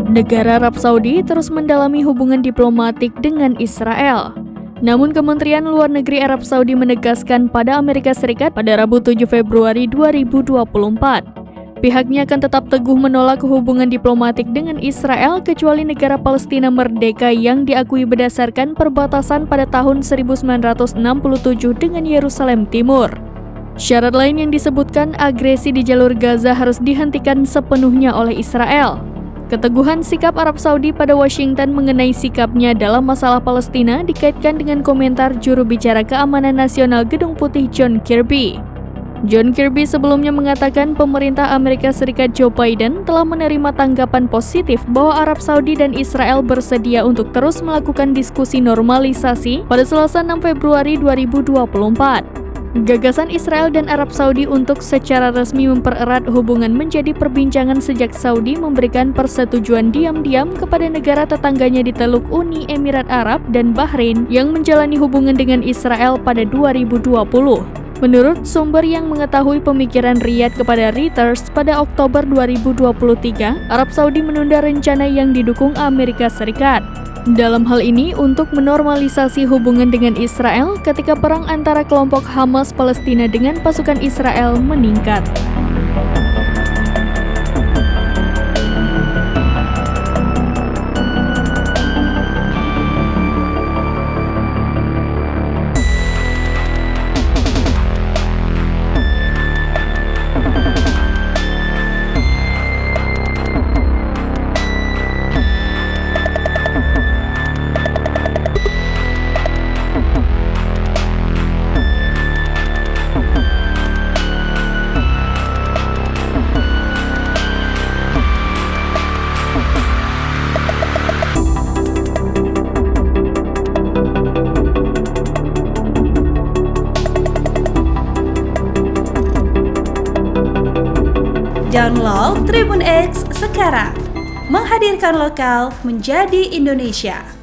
Negara Arab Saudi terus mendalami hubungan diplomatik dengan Israel. Namun Kementerian Luar Negeri Arab Saudi menegaskan pada Amerika Serikat pada Rabu 7 Februari 2024. Pihaknya akan tetap teguh menolak hubungan diplomatik dengan Israel kecuali negara Palestina merdeka yang diakui berdasarkan perbatasan pada tahun 1967 dengan Yerusalem Timur. Syarat lain yang disebutkan agresi di jalur Gaza harus dihentikan sepenuhnya oleh Israel. Keteguhan sikap Arab Saudi pada Washington mengenai sikapnya dalam masalah Palestina dikaitkan dengan komentar juru bicara keamanan nasional Gedung Putih John Kirby. John Kirby sebelumnya mengatakan pemerintah Amerika Serikat Joe Biden telah menerima tanggapan positif bahwa Arab Saudi dan Israel bersedia untuk terus melakukan diskusi normalisasi pada Selasa 6 Februari 2024. Gagasan Israel dan Arab Saudi untuk secara resmi mempererat hubungan menjadi perbincangan sejak Saudi memberikan persetujuan diam-diam kepada negara tetangganya di Teluk Uni Emirat Arab dan Bahrain yang menjalani hubungan dengan Israel pada 2020. Menurut sumber yang mengetahui pemikiran Riyadh kepada Reuters pada Oktober 2023, Arab Saudi menunda rencana yang didukung Amerika Serikat. Dalam hal ini untuk menormalisasi hubungan dengan Israel ketika perang antara kelompok Hamas Palestina dengan pasukan Israel meningkat. Download Tribun X sekarang, menghadirkan lokal menjadi Indonesia.